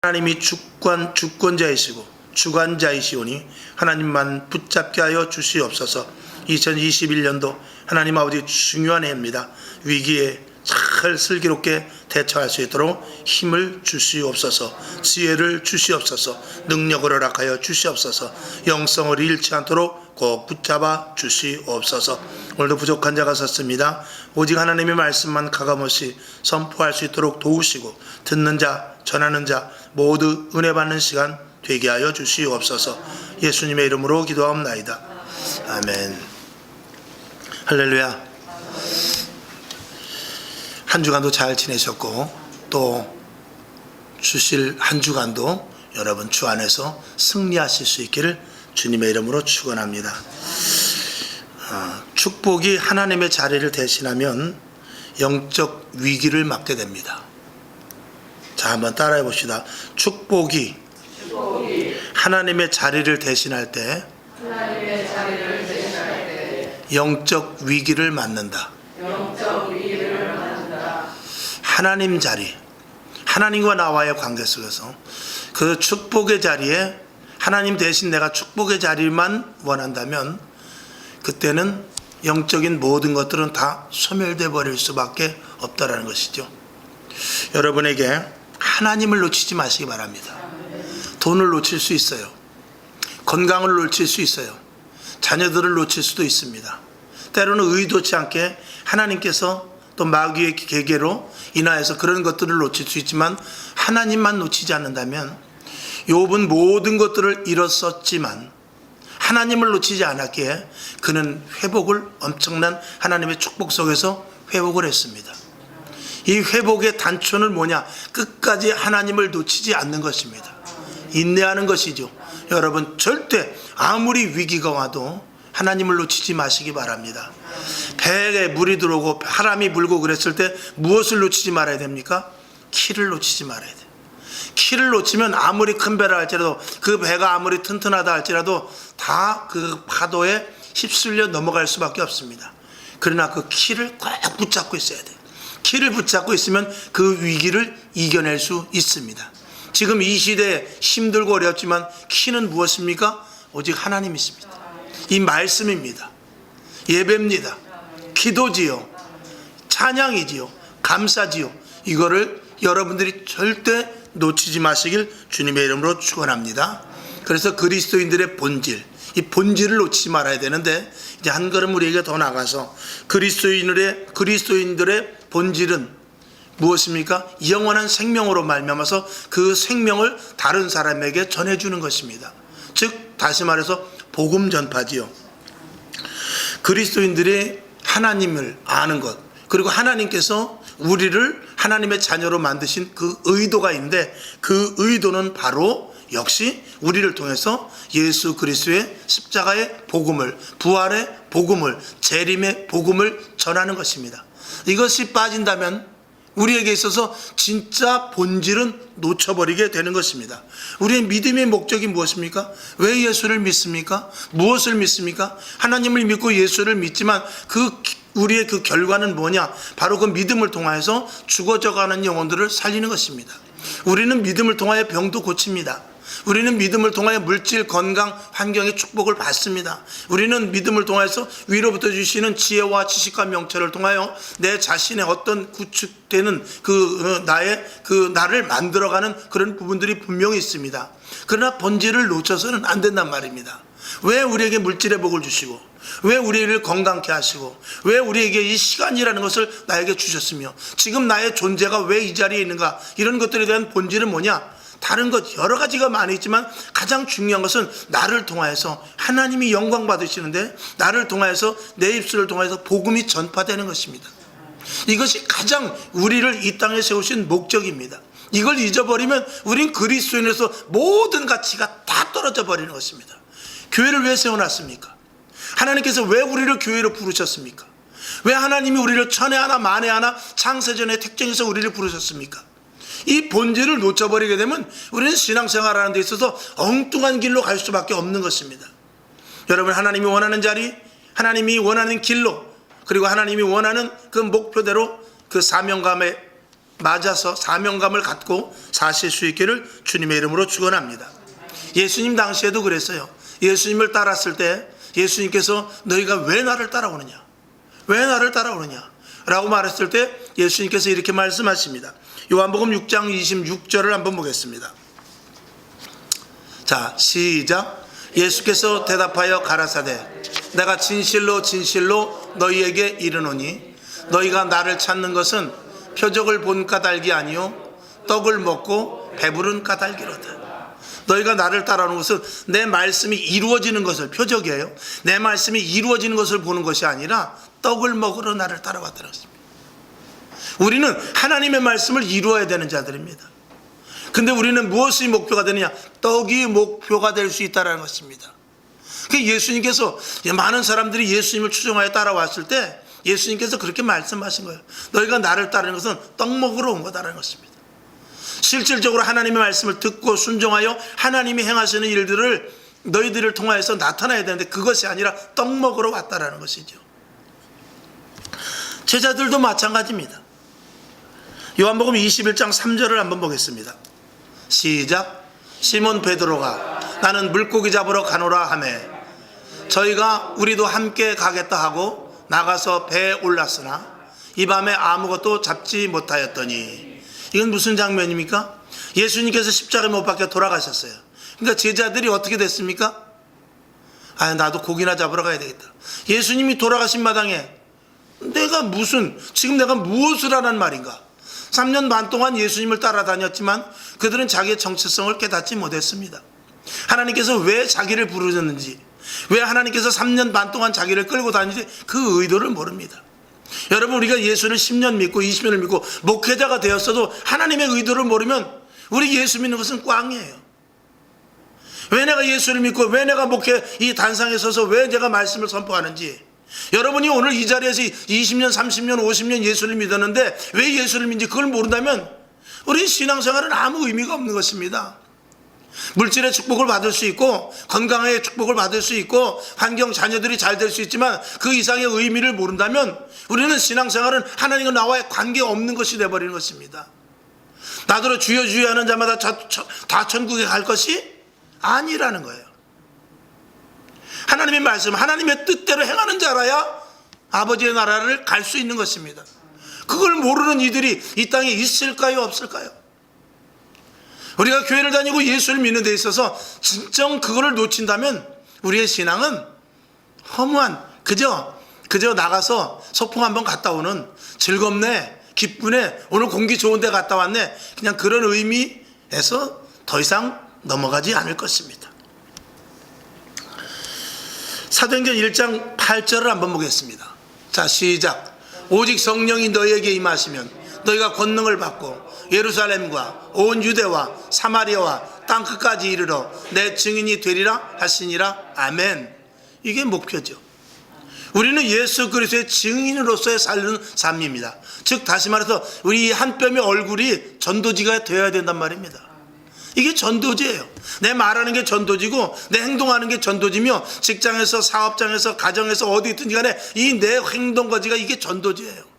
하나님이 주권자이시고 주관자이시오니 하나님만 붙잡게 하여 주시옵소서. 2021년도 하나님 아버지 중요한 해입니다. 위기에 잘 슬기롭게 대처할 수 있도록 힘을 주시옵소서. 지혜를 주시옵소서. 능력을 허락하여 주시옵소서. 영성을 잃지 않도록 꼭 붙잡아 주시옵소서. 오늘도 부족한 자가 섰습니다. 오직 하나님의 말씀만 가감없이 선포할 수 있도록 도우시고 듣는 자, 전하는 자 모두 은혜 받는 시간 되게 하여 주시옵소서. 예수님의 이름으로 기도하옵나이다. 아멘. 할렐루야. 한 주간도 잘 지내셨고 또 주실 한 주간도 여러분 주 안에서 승리하실 수 있기를 주님의 이름으로 축원합니다. 축복이 하나님의 자리를 대신하면 영적 위기를 맞게 됩니다. 자, 한번 따라해 봅시다. 축복이 하나님의 자리를 대신할 때 영적 위기를 맞는다. 하나님 자리, 하나님과 나와의 관계 속에서 그 축복의 자리에 하나님 대신 내가 축복의 자리만 원한다면 그때는 영적인 모든 것들은 다 소멸돼 버릴 수밖에 없다라는 것이죠. 여러분에게 하나님을 놓치지 마시기 바랍니다. 돈을 놓칠 수 있어요. 건강을 놓칠 수 있어요. 자녀들을 놓칠 수도 있습니다. 때로는 의도치 않게 하나님께서 또 마귀의 계계로 인하여서 그런 것들을 놓칠 수 있지만 하나님만 놓치지 않는다면, 욥은 모든 것들을 잃었었지만 하나님을 놓치지 않았기에 그는 회복을, 엄청난 하나님의 축복 속에서 회복을 했습니다. 이 회복의 단초는 뭐냐? 끝까지 하나님을 놓치지 않는 것입니다. 인내하는 것이죠. 여러분 절대 아무리 위기가 와도 하나님을 놓치지 마시기 바랍니다. 배에 물이 들어오고 바람이 불고 그랬을 때 무엇을 놓치지 말아야 됩니까? 키를 놓치지 말아야 돼요. 키를 놓치면 아무리 큰 배라 할지라도, 그 배가 아무리 튼튼하다 할지라도 다 그 파도에 휩쓸려 넘어갈 수밖에 없습니다. 그러나 그 키를 꼭 붙잡고 있어야 돼요. 키를 붙잡고 있으면 그 위기를 이겨낼 수 있습니다. 지금 이 시대에 힘들고 어렵지만 키는 무엇입니까? 오직 하나님이십니다. 이 말씀입니다. 예배입니다. 기도지요. 찬양이지요. 감사지요. 이거를 여러분들이 절대 놓치지 마시길 주님의 이름으로 축원합니다. 그래서 그리스도인들의 본질, 이 본질을 놓치지 말아야 되는데, 이제 한 걸음 우리에게 더 나가서 그리스도인들의 본질은 무엇입니까? 영원한 생명으로 말미암아서 그 생명을 다른 사람에게 전해주는 것입니다. 즉 다시 말해서 복음 전파지요. 그리스도인들이 하나님을 아는 것, 그리고 하나님께서 우리를 하나님의 자녀로 만드신 그 의도가 있는데, 그 의도는 바로 역시 우리를 통해서 예수 그리스도의 십자가의 복음을, 부활의 복음을, 재림의 복음을 전하는 것입니다. 이것이 빠진다면 우리에게 있어서 진짜 본질은 놓쳐버리게 되는 것입니다. 우리의 믿음의 목적이 무엇입니까? 왜 예수를 믿습니까? 무엇을 믿습니까? 하나님을 믿고 예수를 믿지만 우리의 그 결과는 뭐냐? 바로 그 믿음을 통하여서 죽어져가는 영혼들을 살리는 것입니다. 우리는 믿음을 통하여 병도 고칩니다. 우리는 믿음을 통하여 물질, 건강, 환경의 축복을 받습니다. 우리는 믿음을 통해서 위로부터 주시는 지혜와 지식과 명철을 통하여 내 자신의 어떤 구축되는 나를 만들어가는 그런 부분들이 분명히 있습니다. 그러나 본질을 놓쳐서는 안 된단 말입니다. 왜 우리에게 물질의 복을 주시고, 왜 우리를 건강케 하시고, 왜 우리에게 이 시간이라는 것을 나에게 주셨으며, 지금 나의 존재가 왜 이 자리에 있는가, 이런 것들에 대한 본질은 뭐냐? 다른 것 여러 가지가 많이 있지만 가장 중요한 것은 나를 통하여서 하나님이 영광 받으시는데, 나를 통하여서, 내 입술을 통해서 복음이 전파되는 것입니다. 이것이 가장 우리를 이 땅에 세우신 목적입니다. 이걸 잊어버리면 우린 그리스도인에서 모든 가치가 다 떨어져 버리는 것입니다. 교회를 왜 세워놨습니까? 하나님께서 왜 우리를 교회로 부르셨습니까? 왜 하나님이 우리를 천에 하나 만에 하나 창세전에 택정해서 우리를 부르셨습니까? 이 본질을 놓쳐버리게 되면 우리는 신앙생활하는 데 있어서 엉뚱한 길로 갈 수밖에 없는 것입니다. 여러분, 하나님이 원하는 자리, 하나님이 원하는 길로, 그리고 하나님이 원하는 그 목표대로 그 사명감에 맞아서 사명감을 갖고 사실 수 있기를 주님의 이름으로 축원합니다. 예수님 당시에도 그랬어요. 예수님을 따랐을 때 예수님께서 너희가 왜 나를 따라오느냐, 왜 나를 따라오느냐 라고 말했을 때 예수님께서 이렇게 말씀하십니다. 요한복음 6장 26절을 한번 보겠습니다. 자, 시작. 예수께서 대답하여 가라사대 내가 진실로 진실로 너희에게 이르노니 너희가 나를 찾는 것은 표적을 본 까닭이 아니요 떡을 먹고 배부른 까닭이로다. 너희가 나를 따라오는 것은 내 말씀이 이루어지는 것을, 표적이에요, 내 말씀이 이루어지는 것을 보는 것이 아니라 떡을 먹으러 나를 따라왔다는 것입니다. 우리는 하나님의 말씀을 이루어야 되는 자들입니다. 근데 우리는 무엇이 목표가 되느냐? 떡이 목표가 될 수 있다는 것입니다. 예수님께서 많은 사람들이 예수님을 추종하여 따라왔을 때 예수님께서 그렇게 말씀하신 거예요. 너희가 나를 따르는 것은 떡 먹으러 온 거다라는 것입니다. 실질적으로 하나님의 말씀을 듣고 순종하여 하나님이 행하시는 일들을 너희들을 통하여서 나타나야 되는데 그것이 아니라 떡 먹으러 왔다라는 것이죠. 제자들도 마찬가지입니다. 요한복음 21장 3절을 한번 보겠습니다. 시작. 시몬 베드로가 나는 물고기 잡으러 가노라 하매 저희가 우리도 함께 가겠다 하고 나가서 배에 올랐으나 이 밤에 아무것도 잡지 못하였더니. 이건 무슨 장면입니까? 예수님께서 십자가에 못 박혀 돌아가셨어요. 그러니까 제자들이 어떻게 됐습니까? 아, 나도 고기나 잡으러 가야 되겠다. 예수님이 돌아가신 마당에 지금 내가 무엇을 하란 말인가? 3년 반 동안 예수님을 따라다녔지만 그들은 자기의 정체성을 깨닫지 못했습니다. 하나님께서 왜 자기를 부르셨는지, 왜 하나님께서 3년 반 동안 자기를 끌고 다니는지 그 의도를 모릅니다. 여러분, 우리가 예수를 10년 믿고 20년을 믿고 목회자가 되었어도 하나님의 의도를 모르면 우리 예수 믿는 것은 꽝이에요. 왜 내가 예수를 믿고 왜 내가 목회 이 단상에 서서 왜 내가 말씀을 선포하는지, 여러분이 오늘 이 자리에서 20년 30년 50년 예수를 믿었는데 왜 예수를 믿는지 그걸 모른다면 우리 신앙생활은 아무 의미가 없는 것입니다. 물질의 축복을 받을 수 있고 건강의 축복을 받을 수 있고 환경 자녀들이 잘 될 수 있지만 그 이상의 의미를 모른다면 우리는 신앙생활은 하나님과 나와의 관계가 없는 것이 되어버리는 것입니다. 나더러 주여 주여 하는 자마다 다 천국에 갈 것이 아니라는 거예요. 하나님의 말씀, 하나님의 뜻대로 행하는 자라야 아버지의 나라를 갈 수 있는 것입니다. 그걸 모르는 이들이 이 땅에 있을까요, 없을까요? 우리가 교회를 다니고 예수를 믿는 데 있어서 진정 그거를 놓친다면 우리의 신앙은 허무한, 그저 나가서 소풍 한번 갔다 오는, 즐겁네, 기쁘네, 오늘 공기 좋은 데 갔다 왔네, 그냥 그런 의미에서 더 이상 넘어가지 않을 것입니다. 사도행전 1장 8절을 한번 보겠습니다. 자, 시작. 오직 성령이 너희에게 임하시면 너희가 권능을 받고 예루살렘과 온 유대와 사마리아와 땅끝까지 이르러 내 증인이 되리라 하시니라. 아멘. 이게 목표죠. 우리는 예수 그리스도의 증인으로서의 살는 삶입니다. 즉 다시 말해서 우리 한 뼘의 얼굴이 전도지가 되어야 된단 말입니다. 이게 전도지예요. 내 말하는 게 전도지고 내 행동하는 게 전도지며 직장에서 사업장에서 가정에서 어디 있든지 간에 이 내 행동거지가 이게 전도지예요.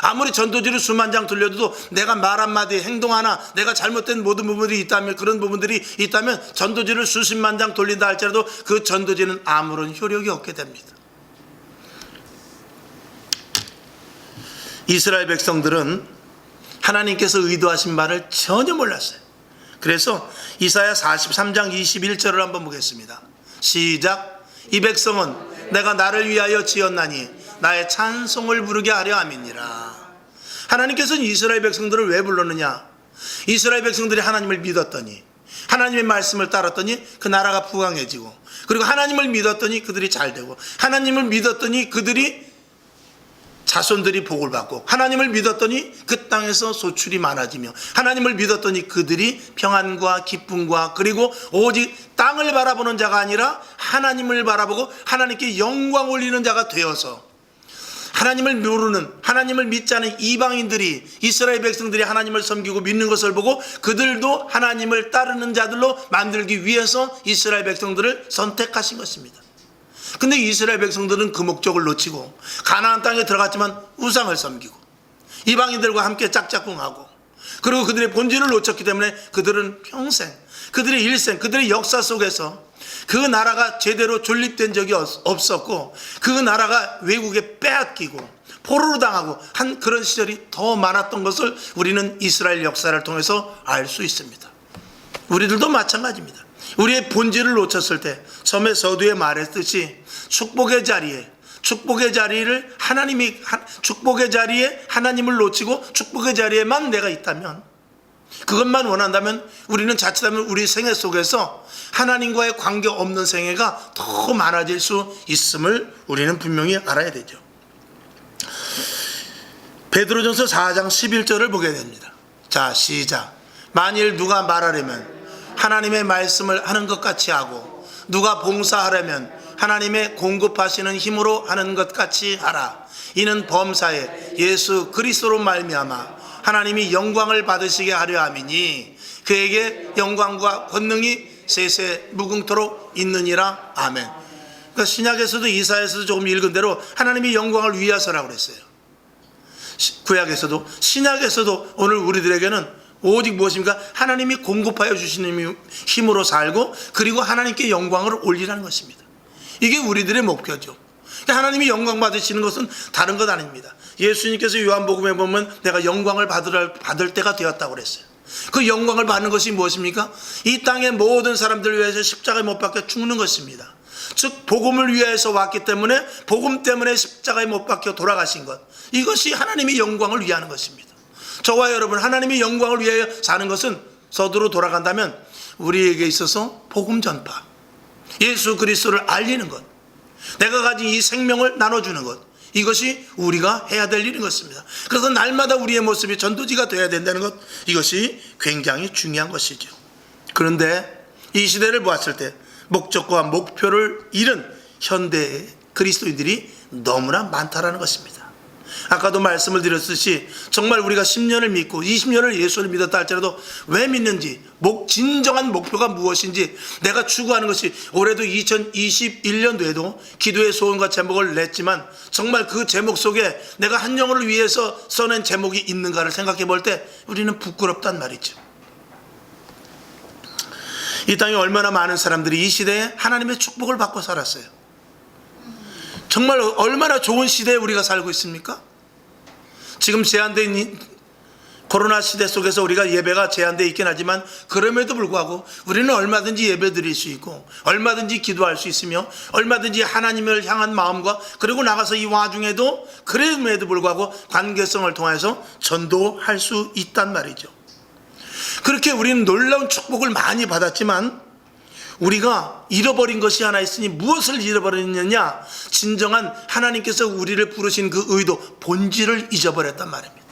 아무리 전도지를 수만 장 돌려도 내가 말 한마디, 행동 하나, 내가 잘못된 모든 부분들이 있다면, 그런 부분들이 있다면 전도지를 수십만 장 돌린다 할지라도 그 전도지는 아무런 효력이 없게 됩니다. 이스라엘 백성들은 하나님께서 의도하신 바를 전혀 몰랐어요. 그래서 이사야 43장 21절을 한번 보겠습니다. 시작. 이 백성은 내가 나를 위하여 지었나니 나의 찬송을 부르게 하려 함이니라. 하나님께서는 이스라엘 백성들을 왜 불렀느냐? 이스라엘 백성들이 하나님을 믿었더니, 하나님의 말씀을 따랐더니 그 나라가 부강해지고, 그리고 하나님을 믿었더니 그들이 잘되고, 하나님을 믿었더니 그들이 자손들이 복을 받고, 하나님을 믿었더니 그 땅에서 소출이 많아지며, 하나님을 믿었더니 그들이 평안과 기쁨과, 그리고 오직 땅을 바라보는 자가 아니라 하나님을 바라보고 하나님께 영광 올리는 자가 되어서, 하나님을 모르는, 하나님을 믿지 않은 이방인들이, 이스라엘 백성들이 하나님을 섬기고 믿는 것을 보고 그들도 하나님을 따르는 자들로 만들기 위해서 이스라엘 백성들을 선택하신 것입니다. 근데 이스라엘 백성들은 그 목적을 놓치고 가나안 땅에 들어갔지만 우상을 섬기고 이방인들과 함께 짝짝꿍하고 그리고 그들의 본질을 놓쳤기 때문에 그들은 평생, 그들의 일생, 그들의 역사 속에서 그 나라가 제대로 존립된 적이 없었고, 그 나라가 외국에 빼앗기고 포로로 당하고 한 그런 시절이 더 많았던 것을 우리는 이스라엘 역사를 통해서 알 수 있습니다. 우리들도 마찬가지입니다. 우리의 본질을 놓쳤을 때 처음에 서두에 말했듯이 축복의 자리에 하나님을 놓치고 축복의 자리에만 내가 있다면, 그것만 원한다면 우리는 자칫하면 우리 생애 속에서 하나님과의 관계 없는 생애가 더 많아질 수 있음을 우리는 분명히 알아야 되죠. 베드로전서 4장 11절을 보게 됩니다. 자, 시작. 만일 누가 말하려면 하나님의 말씀을 하는 것 같이 하고, 누가 봉사하려면 하나님의 공급하시는 힘으로 하는 것 같이 하라. 이는 범사에 예수 그리스도로 말미암아 하나님이 영광을 받으시게 하려 함이니 그에게 영광과 권능이 세세 무궁토록 있느니라. 아멘. 그러니까 신약에서도 이사야에서도 조금 읽은 대로 하나님이 영광을 위하서라고 그랬어요. 구약에서도 신약에서도 오늘 우리들에게는 오직 무엇입니까? 하나님이 공급하여 주시는 힘으로 살고, 그리고 하나님께 영광을 올리라는 것입니다. 이게 우리들의 목표죠. 하나님이 영광 받으시는 것은 다른 것 아닙니다. 예수님께서 요한복음에 보면 내가 영광을 받을 때가 되었다고 그랬어요. 그 영광을 받는 것이 무엇입니까? 이 땅의 모든 사람들을 위해서 십자가에 못 박혀 죽는 것입니다. 즉 복음을 위해서 왔기 때문에, 복음 때문에 십자가에 못 박혀 돌아가신 것, 이것이 하나님의 영광을 위하는 것입니다. 저와 여러분, 하나님의 영광을 위하여 사는 것은 서두로 돌아간다면 우리에게 있어서 복음 전파, 예수 그리스도를 알리는 것, 내가 가진 이 생명을 나눠주는 것, 이것이 우리가 해야 될 일인 것입니다. 그래서 날마다 우리의 모습이 전도지가 되어야 된다는 것, 이것이 굉장히 중요한 것이죠. 그런데 이 시대를 보았을 때 목적과 목표를 잃은 현대 그리스도인들이 너무나 많다라는 것입니다. 아까도 말씀을 드렸듯이 정말 우리가 10년을 믿고 20년을 예수를 믿었다 할지라도 왜 믿는지, 진정한 목표가 무엇인지, 내가 추구하는 것이, 올해도 2021년도에도 기도의 소원과 제목을 냈지만 정말 그 제목 속에 내가 한 영혼을 위해서 써낸 제목이 있는가를 생각해 볼 때 우리는 부끄럽단 말이죠. 이 땅에 얼마나 많은 사람들이 이 시대에 하나님의 축복을 받고 살았어요. 정말 얼마나 좋은 시대에 우리가 살고 있습니까? 지금 제한된 코로나 시대 속에서 우리가 예배가 제한되어 있긴 하지만, 그럼에도 불구하고 우리는 얼마든지 예배 드릴 수 있고, 얼마든지 기도할 수 있으며, 얼마든지 하나님을 향한 마음과, 그리고 나가서 이 와중에도 그럼에도 불구하고 관계성을 통해서 전도할 수 있단 말이죠. 그렇게 우리는 놀라운 축복을 많이 받았지만 우리가 잃어버린 것이 하나 있으니 무엇을 잃어버렸느냐? 진정한 하나님께서 우리를 부르신 그 의도, 본질을 잊어버렸단 말입니다.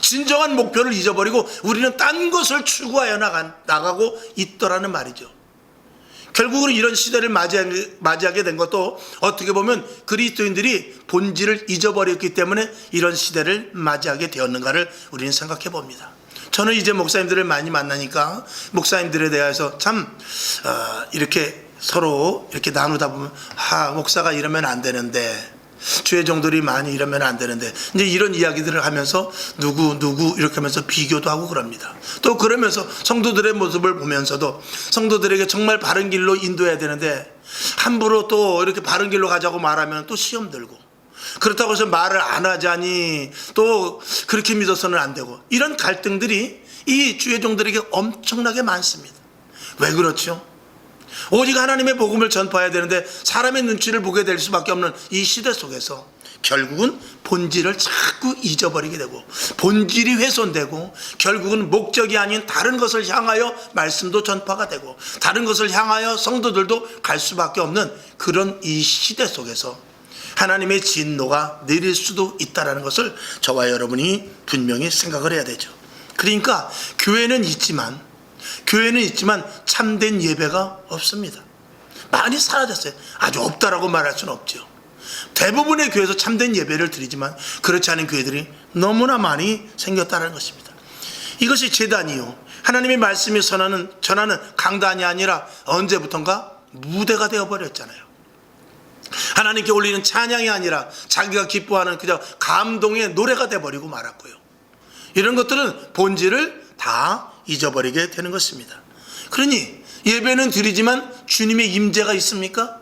진정한 목표를 잊어버리고 우리는 딴 것을 추구하여 나가고 있더라는 말이죠. 결국은 이런 시대를 맞이하게 된 것도 어떻게 보면 그리스도인들이 본질을 잊어버렸기 때문에 이런 시대를 맞이하게 되었는가를 우리는 생각해 봅니다. 저는 이제 목사님들을 많이 만나니까 목사님들에 대해서 참 이렇게 서로 이렇게 나누다 보면, 목사가 이러면 안 되는데, 주의 종들이 많이 이러면 안 되는데, 이제 이런 이야기들을 하면서 누구 이렇게 하면서 비교도 하고 그럽니다. 또 그러면서 성도들의 모습을 보면서도 성도들에게 정말 바른 길로 인도해야 되는데 함부로 또 이렇게 바른 길로 가자고 말하면 또 시험 들고, 그렇다고 해서 말을 안 하자니 또 그렇게 믿어서는 안 되고, 이런 갈등들이 이 주의 종들에게 엄청나게 많습니다. 왜 그렇죠? 오직 하나님의 복음을 전파해야 되는데 사람의 눈치를 보게 될 수밖에 없는 이 시대 속에서 결국은 본질을 자꾸 잊어버리게 되고, 본질이 훼손되고, 결국은 목적이 아닌 다른 것을 향하여 말씀도 전파가 되고, 다른 것을 향하여 성도들도 갈 수밖에 없는 그런 이 시대 속에서 하나님의 진노가 내릴 수도 있다는 것을 저와 여러분이 분명히 생각을 해야 되죠. 그러니까 교회는 있지만 참된 예배가 없습니다. 많이 사라졌어요. 아주 없다라고 말할 수는 없죠. 대부분의 교회에서 참된 예배를 드리지만 그렇지 않은 교회들이 너무나 많이 생겼다는 것입니다. 이것이 제단이요, 하나님의 말씀이 전하는 강단이 아니라 언제부턴가 무대가 되어버렸잖아요. 하나님께 올리는 찬양이 아니라 자기가 기뻐하는 그저 감동의 노래가 되어버리고 말았고요. 이런 것들은 본질을 다 잊어버리게 되는 것입니다. 그러니 예배는 드리지만 주님의 임재가 있습니까?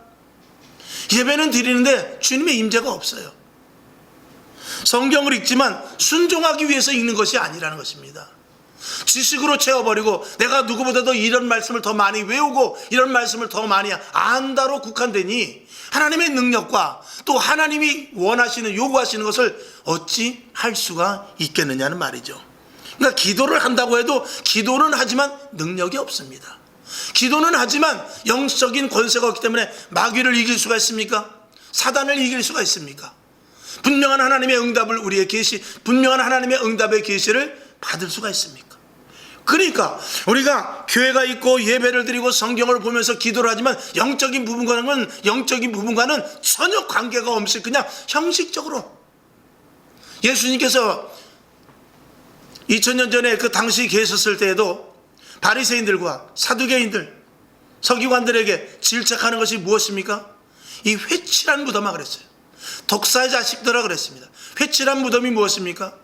예배는 드리는데 주님의 임재가 없어요. 성경을 읽지만 순종하기 위해서 읽는 것이 아니라는 것입니다. 지식으로 채워버리고 내가 누구보다도 이런 말씀을 더 많이 외우고 이런 말씀을 더 많이 안다로 국한되니 하나님의 능력과 또 하나님이 원하시는 요구하시는 것을 어찌 할 수가 있겠느냐는 말이죠. 그러니까 기도를 한다고 해도 기도는 하지만 능력이 없습니다. 기도는 하지만 영적인 권세가 없기 때문에 마귀를 이길 수가 있습니까? 사단을 이길 수가 있습니까? 분명한 하나님의 응답을 우리의 계시, 분명한 하나님의 응답의 계시를 받을 수가 있습니까? 그러니까 우리가 교회가 있고 예배를 드리고 성경을 보면서 기도를 하지만 영적인 부분과는 전혀 관계가 없이 그냥 형식적으로, 예수님께서 2000년 전에 그 당시 계셨을 때에도 바리새인들과 사두개인들, 서기관들에게 질책하는 것이 무엇입니까? 이 회칠한 무덤아 그랬어요. 독사의 자식들아 그랬습니다. 회칠한 무덤이 무엇입니까?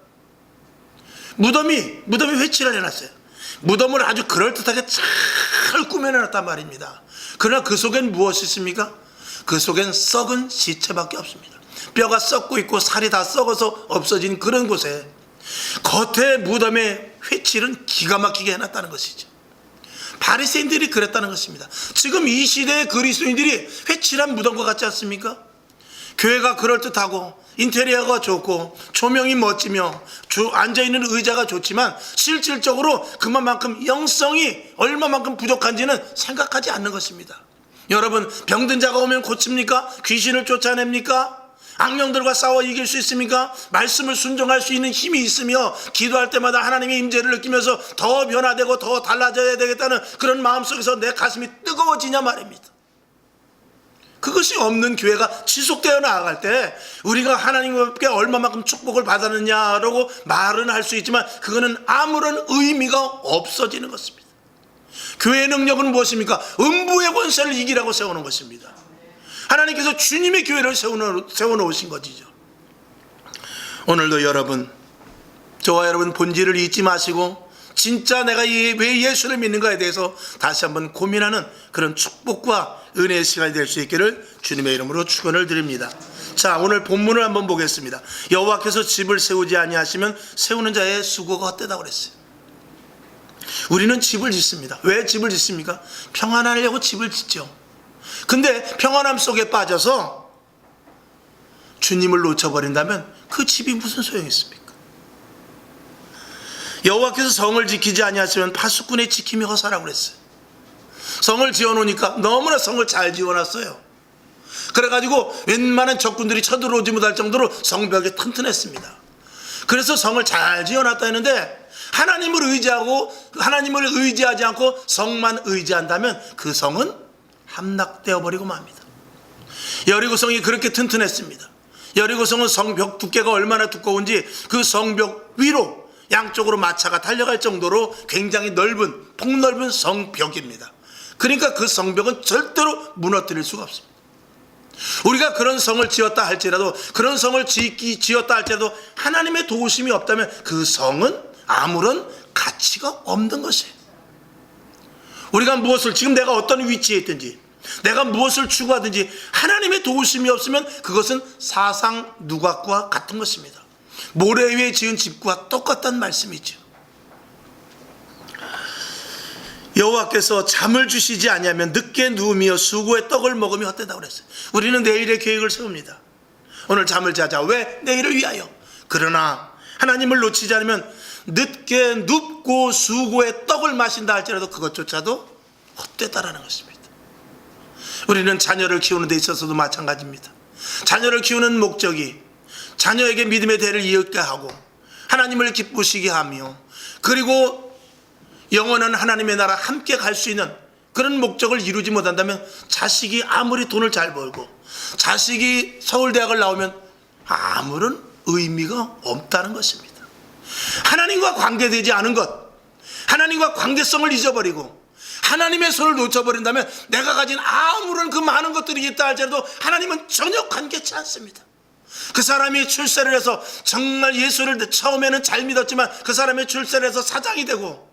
무덤이 회칠을 해놨어요. 무덤을 아주 그럴듯하게 잘 꾸며놨단 말입니다. 그러나 그 속엔 무엇이 있습니까? 그 속엔 썩은 시체밖에 없습니다. 뼈가 썩고 있고 살이 다 썩어서 없어진 그런 곳에 겉에 무덤의 회칠은 기가 막히게 해놨다는 것이죠. 바리새인들이 그랬다는 것입니다. 지금 이 시대의 그리스도인들이 회칠한 무덤과 같지 않습니까? 교회가 그럴듯하고 인테리어가 좋고 조명이 멋지며 앉아있는 의자가 좋지만 실질적으로 그만큼 영성이 얼마만큼 부족한지는 생각하지 않는 것입니다. 여러분, 병든 자가 오면 고칩니까? 귀신을 쫓아냅니까? 악령들과 싸워 이길 수 있습니까? 말씀을 순종할 수 있는 힘이 있으며 기도할 때마다 하나님의 임재를 느끼면서 더 변화되고 더 달라져야 되겠다는 그런 마음속에서 내 가슴이 뜨거워지냐 말입니다. 그것이 없는 교회가 지속되어 나아갈 때 우리가 하나님께 얼마만큼 축복을 받았느냐라고 말은 할 수 있지만 그거는 아무런 의미가 없어지는 것입니다. 교회의 능력은 무엇입니까? 음부의 권세를 이기라고 세우는 것입니다. 하나님께서 주님의 교회를 세워놓으신 것이죠. 오늘도 여러분, 저와 여러분 본질을 잊지 마시고 진짜 내가 왜 예수를 믿는가에 대해서 다시 한번 고민하는 그런 축복과 은혜의 시간이 될 수 있기를 주님의 이름으로 축원을 드립니다. 자, 오늘 본문을 한번 보겠습니다. 여호와께서 집을 세우지 아니하시면 세우는 자의 수고가 헛되다고 그랬어요. 우리는 집을 짓습니다. 왜 집을 짓습니까? 평안하려고 집을 짓죠. 근데 평안함 속에 빠져서 주님을 놓쳐버린다면 그 집이 무슨 소용이 있습니까? 여호와께서 성을 지키지 아니하시면 파수꾼의 지킴이 허사라고 그랬어요. 성을 지어놓으니까 너무나 성을 잘 지어놨어요. 그래가지고 웬만한 적군들이 쳐들어오지 못할 정도로 성벽이 튼튼했습니다. 그래서 성을 잘 지어놨다 했는데 하나님을 의지하지 않고 성만 의지한다면 그 성은 함락되어 버리고 맙니다. 여리고성이 그렇게 튼튼했습니다. 여리고성은 성벽 두께가 얼마나 두꺼운지 그 성벽 위로 양쪽으로 마차가 달려갈 정도로 굉장히 폭넓은 성벽입니다. 그러니까 그 성벽은 절대로 무너뜨릴 수가 없습니다. 우리가 그런 성을 지었다 할지라도 하나님의 도우심이 없다면 그 성은 아무런 가치가 없는 것이에요. 우리가 지금 내가 어떤 위치에 있든지 내가 무엇을 추구하든지 하나님의 도우심이 없으면 그것은 사상 누각과 같은 것입니다. 모래 위에 지은 집과 똑같다는 말씀이죠. 여호와께서 잠을 주시지 아니하면 늦게 누우며 수고의 떡을 먹으며 헛되다고 그랬어요. 우리는 내일의 계획을 세웁니다. 오늘 잠을 자자. 왜? 내일을 위하여. 그러나 하나님을 놓치지 않으면 늦게 눕고 수고의 떡을 마신다 할지라도 그것조차도 헛되다라는 것입니다. 우리는 자녀를 키우는 데 있어서도 마찬가지입니다. 자녀를 키우는 목적이 자녀에게 믿음의 대를 이었게 하고 하나님을 기쁘시게 하며 그리고 영원한 하나님의 나라 함께 갈 수 있는 그런 목적을 이루지 못한다면 자식이 아무리 돈을 잘 벌고 자식이 서울대학을 나오면 아무런 의미가 없다는 것입니다. 하나님과 관계되지 않은 것, 하나님과 관계성을 잊어버리고 하나님의 손을 놓쳐버린다면 내가 가진 아무런 그 많은 것들이 있다 할지라도 하나님은 전혀 관계치 않습니다. 그 사람이 출세를 해서 정말 예수를 처음에는 잘 믿었지만 그 사람이 출세를 해서 사장이 되고,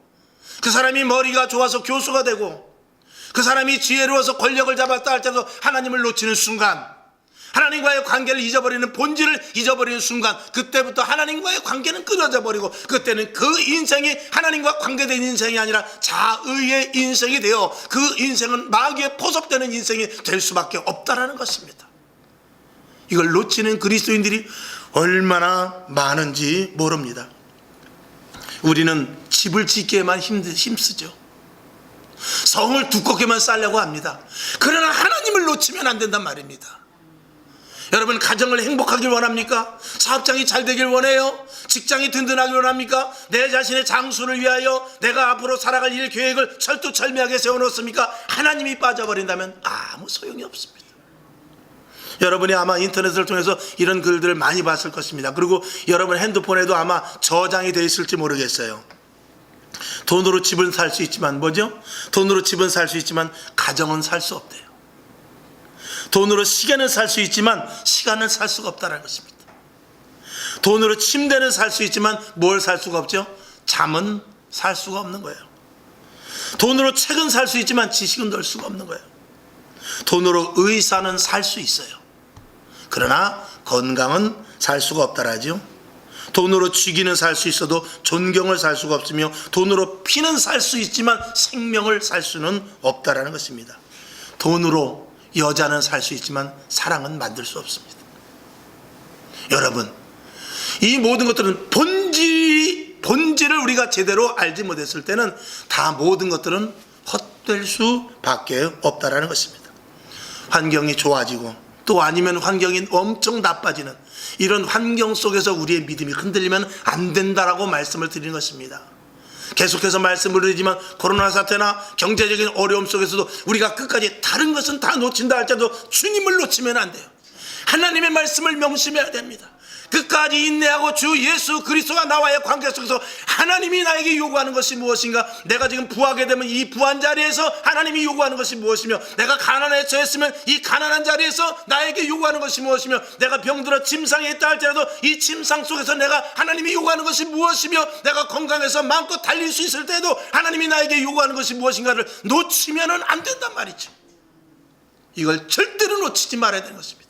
그 사람이 머리가 좋아서 교수가 되고, 그 사람이 지혜로워서 권력을 잡았다 할지라도 하나님을 놓치는 순간, 하나님과의 관계를 잊어버리는, 본질을 잊어버리는 순간, 그때부터 하나님과의 관계는 끊어져 버리고, 그때는 그 인생이 하나님과 관계된 인생이 아니라 자의의 인생이 되어 그 인생은 마귀에 포섭되는 인생이 될 수밖에 없다라는 것입니다. 이걸 놓치는 그리스도인들이 얼마나 많은지 모릅니다. 우리는 집을 짓기에만 힘쓰죠. 성을 두껍게만 쌓으려고 합니다. 그러나 하나님을 놓치면 안 된단 말입니다. 여러분, 가정을 행복하길 원합니까? 사업장이 잘 되길 원해요? 직장이 든든하길 원합니까? 내 자신의 장수를 위하여 내가 앞으로 살아갈 일 계획을 철두철미하게 세워놓습니까? 하나님이 빠져버린다면 아무 소용이 없습니다. 여러분이 아마 인터넷을 통해서 이런 글들을 많이 봤을 것입니다. 그리고 여러분 핸드폰에도 아마 저장이 되어 있을지 모르겠어요. 돈으로 집은 살 수 있지만 뭐죠? 돈으로 집은 살 수 있지만 가정은 살 수 없대요. 돈으로 시계는 살 수 있지만 시간을 살 수가 없다는 것입니다. 돈으로 침대는 살 수 있지만 뭘 살 수가 없죠? 잠은 살 수가 없는 거예요. 돈으로 책은 살 수 있지만 지식은 넣을 수가 없는 거예요. 돈으로 의사는 살 수 있어요. 그러나 건강은 살 수가 없다라죠. 돈으로 쥐기는 살 수 있어도 존경을 살 수가 없으며, 돈으로 피는 살 수 있지만 생명을 살 수는 없다라는 것입니다. 돈으로 여자는 살 수 있지만 사랑은 만들 수 없습니다. 여러분, 이 모든 것들은 본질을 우리가 제대로 알지 못했을 때는 다 모든 것들은 헛될 수밖에 없다라는 것입니다. 환경이 좋아지고 또 아니면 환경이 엄청 나빠지는 이런 환경 속에서 우리의 믿음이 흔들리면 안 된다라고 말씀을 드리는 것입니다. 계속해서 말씀을 드리지만 코로나 사태나 경제적인 어려움 속에서도 우리가 끝까지 다른 것은 다 놓친다 할지라도 주님을 놓치면 안 돼요. 하나님의 말씀을 명심해야 됩니다. 끝까지 인내하고 주 예수 그리스도와 나와의 관계 속에서 하나님이 나에게 요구하는 것이 무엇인가, 내가 지금 부하게 되면 이 부한 자리에서 하나님이 요구하는 것이 무엇이며, 내가 가난에 처했으면 이 가난한 자리에서 나에게 요구하는 것이 무엇이며, 내가 병들어 침상에 있다 할지라도 이 침상 속에서 내가 하나님이 요구하는 것이 무엇이며, 내가 건강해서 마음껏 달릴 수 있을 때도 하나님이 나에게 요구하는 것이 무엇인가를 놓치면 안 된단 말이죠. 이걸 절대로 놓치지 말아야 되는 것입니다.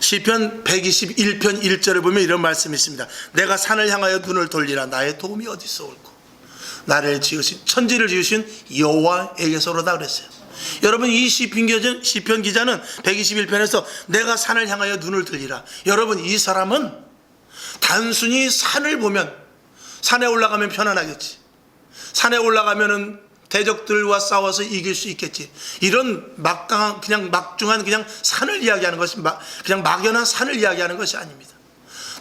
시편 121편 1절에 보면 이런 말씀이 있습니다. 내가 산을 향하여 눈을 돌리라. 나의 도움이 어디서 올꼬? 나를 지으신, 천지를 지으신 여호와에게서로다 그랬어요. 여러분, 이 시편 기자는 121편에서 내가 산을 향하여 눈을 들리라. 여러분, 이 사람은 단순히 산을 보면, 산에 올라가면 편안하겠지, 산에 올라가면은 대적들과 싸워서 이길 수 있겠지, 이런 막강한, 그냥 막중한 그냥 산을 이야기하는 것이, 그냥 막연한 산을 이야기하는 것이 아닙니다.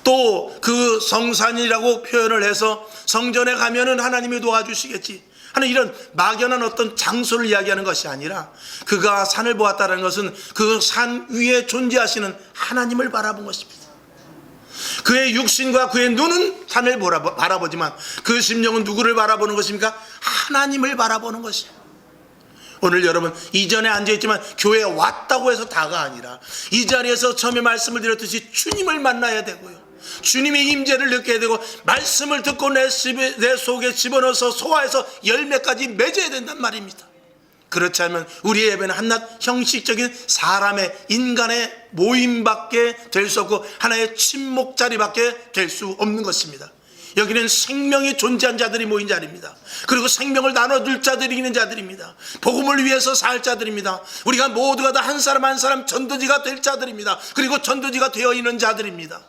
또 그 성산이라고 표현을 해서 성전에 가면은 하나님이 도와주시겠지 하는 이런 막연한 어떤 장소를 이야기하는 것이 아니라, 그가 산을 보았다는 것은 그 산 위에 존재하시는 하나님을 바라본 것입니다. 그의 육신과 그의 눈은 산을 바라보지만 그 심령은 누구를 바라보는 것입니까? 하나님을 바라보는 것이에요. 오늘 여러분, 이 자리에 앉아있지만 교회에 왔다고 해서 다가 아니라 이 자리에서 처음에 말씀을 드렸듯이 주님을 만나야 되고요, 주님의 임재를 느껴야 되고, 말씀을 듣고 내 속에 집어넣어서 소화해서 열매까지 맺어야 된단 말입니다. 그렇지 않으면 우리의 예배는 한낱 형식적인 사람의, 인간의 모임밖에 될 수 없고 하나의 침묵 자리밖에 될 수 없는 것입니다. 여기는 생명이 존재한 자들이 모인 자리입니다. 그리고 생명을 나눠줄 자들이 있는 자들입니다. 복음을 위해서 살 자들입니다. 우리가 모두가 다 한 사람 한 사람 전도지가 될 자들입니다. 그리고 전도지가 되어 있는 자들입니다.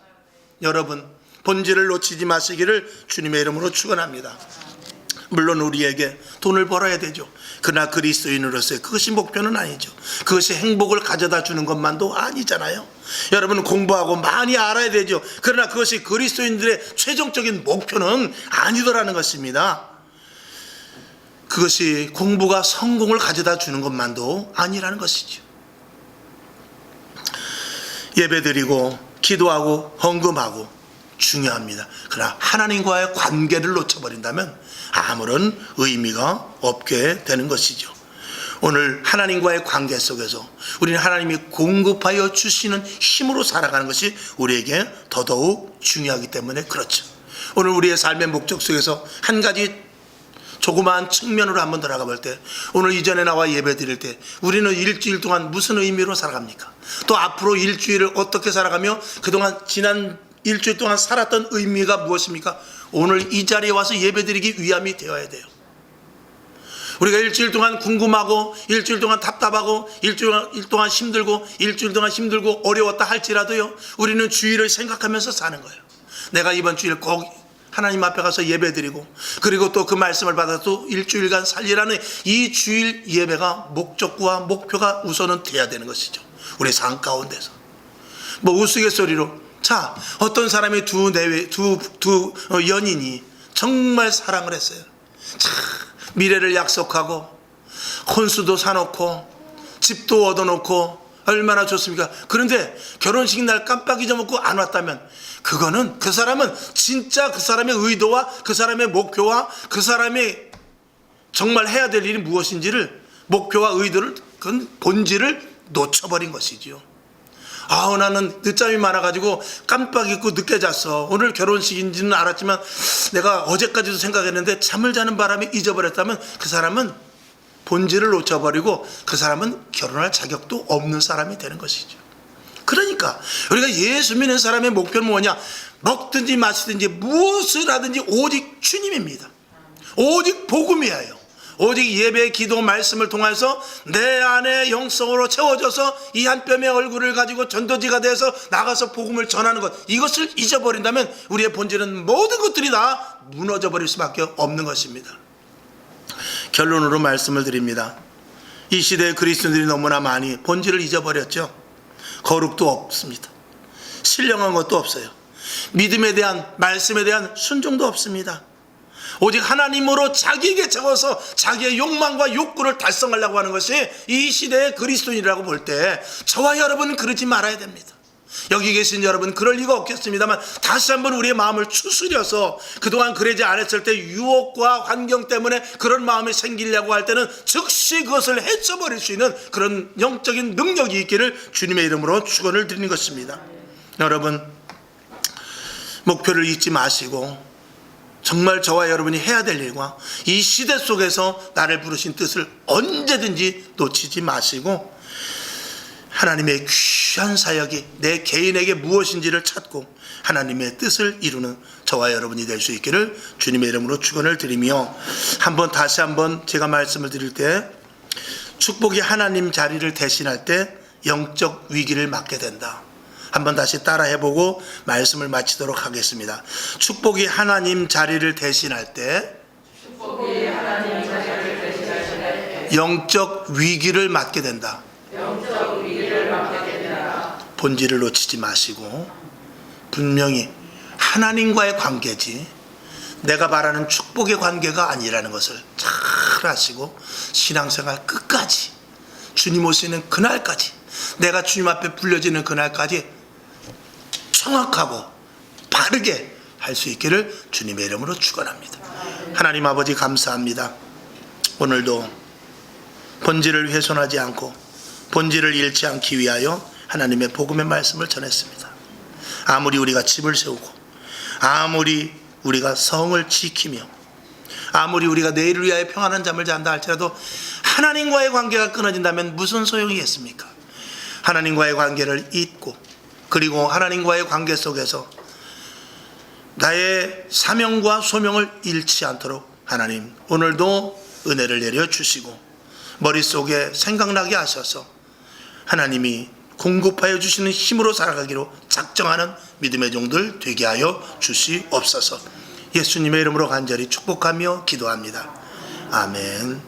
여러분, 본질을 놓치지 마시기를 주님의 이름으로 축원합니다. 물론 우리에게 돈을 벌어야 되죠. 그러나 그리스도인으로서의 그것이 목표는 아니죠. 그것이 행복을 가져다 주는 것만도 아니잖아요. 여러분, 공부하고 많이 알아야 되죠. 그러나 그것이 그리스도인들의 최종적인 목표는 아니더라는 것입니다. 그것이 공부가 성공을 가져다 주는 것만도 아니라는 것이죠. 예배드리고 기도하고 헌금하고 중요합니다. 그러나 하나님과의 관계를 놓쳐버린다면 아무런 의미가 없게 되는 것이죠. 오늘 하나님과의 관계 속에서 우리는 하나님이 공급하여 주시는 힘으로 살아가는 것이 우리에게 더더욱 중요하기 때문에 그렇죠. 오늘 우리의 삶의 목적 속에서 한 가지 조그마한 측면으로 한번 들어가 볼 때, 오늘 이전에 나와 예배 드릴 때 우리는 일주일 동안 무슨 의미로 살아갑니까? 또 앞으로 일주일을 어떻게 살아가며 그동안 지난 일주일 동안 살았던 의미가 무엇입니까? 오늘 이 자리에 와서 예배 드리기 위함이 되어야 돼요. 우리가 일주일 동안 궁금하고, 일주일 동안 답답하고, 일주일 동안 힘들고, 일주일 동안 힘들고 어려웠다 할지라도요, 우리는 주일을 생각하면서 사는 거예요. 내가 이번 주일 꼭 하나님 앞에 가서 예배 드리고, 그리고 또 그 말씀을 받아서 또 일주일간 살리라는 이 주일 예배가 목적과 목표가 우선은 돼야 되는 것이죠. 우리 삶 가운데서. 뭐 우스갯소리로, 자, 어떤 사람이 두 연인이 정말 사랑을 했어요. 참 미래를 약속하고 혼수도 사놓고 집도 얻어놓고 얼마나 좋습니까? 그런데 결혼식 날 깜빡 잊어먹고 안 왔다면, 그거는 그 사람은 진짜 그 사람의 의도와 그 사람의 목표와 그 사람이 정말 해야 될 일이 무엇인지를, 목표와 의도를, 그 본질을 놓쳐버린 것이지요. 아우, 나는 늦잠이 많아가지고 깜빡 잊고 늦게 잤어. 오늘 결혼식인지는 알았지만 내가 어제까지도 생각했는데 잠을 자는 바람에 잊어버렸다면, 그 사람은 본질을 놓쳐버리고 그 사람은 결혼할 자격도 없는 사람이 되는 것이죠. 그러니까 우리가 예수 믿는 사람의 목표는 뭐냐? 먹든지 마시든지 무엇을 하든지 오직 주님입니다. 오직 복음이에요. 오직 예배, 기도, 말씀을 통해서 내 안에 영성으로 채워져서 이 한 뼘의 얼굴을 가지고 전도지가 돼서 나가서 복음을 전하는 것, 이것을 잊어버린다면 우리의 본질은 모든 것들이 다 무너져 버릴 수밖에 없는 것입니다. 결론으로 말씀을 드립니다. 이 시대의 그리스도인들이 너무나 많이 본질을 잊어버렸죠. 거룩도 없습니다. 신령한 것도 없어요. 믿음에 대한, 말씀에 대한 순종도 없습니다. 오직 하나님으로 자기에게 채워서 자기의 욕망과 욕구를 달성하려고 하는 것이 이 시대의 그리스도인이라고 볼 때, 저와 여러분은 그러지 말아야 됩니다. 여기 계신 여러분 그럴 리가 없겠습니다만, 다시 한번 우리의 마음을 추스려서 그동안 그러지 않았을 때 유혹과 환경 때문에 그런 마음이 생기려고 할 때는 즉시 그것을 헤쳐버릴 수 있는 그런 영적인 능력이 있기를 주님의 이름으로 축원을 드리는 것입니다. 여러분, 목표를 잊지 마시고 정말 저와 여러분이 해야 될 일과 이 시대 속에서 나를 부르신 뜻을 언제든지 놓치지 마시고, 하나님의 귀한 사역이 내 개인에게 무엇인지를 찾고 하나님의 뜻을 이루는 저와 여러분이 될 수 있기를 주님의 이름으로 축원을 드리며, 다시 한번 제가 말씀을 드릴 때, 축복이 하나님 자리를 대신할 때 영적 위기를 맞게 된다. 한번 다시 따라 해보고 말씀을 마치도록 하겠습니다. 축복이 하나님 자리를 대신할 때 영적 위기를 맞게 된다. 본질을 놓치지 마시고 분명히 하나님과의 관계지 내가 바라는 축복의 관계가 아니라는 것을 잘 아시고, 신앙생활 끝까지, 주님 오시는 그날까지, 내가 주님 앞에 불려지는 그날까지 정확하고 바르게 할 수 있기를 주님의 이름으로 축원합니다. 하나님 아버지, 감사합니다. 오늘도 본질을 훼손하지 않고 본질을 잃지 않기 위하여 하나님의 복음의 말씀을 전했습니다. 아무리 우리가 집을 세우고, 아무리 우리가 성을 지키며, 아무리 우리가 내일을 위하여 평안한 잠을 잔다 할지라도 하나님과의 관계가 끊어진다면 무슨 소용이겠습니까? 하나님과의 관계를 잊고, 그리고 하나님과의 관계 속에서 나의 사명과 소명을 잃지 않도록 하나님 오늘도 은혜를 내려주시고 머릿속에 생각나게 하셔서 하나님이 공급하여 주시는 힘으로 살아가기로 작정하는 믿음의 종들 되게 하여 주시옵소서. 예수님의 이름으로 간절히 축복하며 기도합니다. 아멘.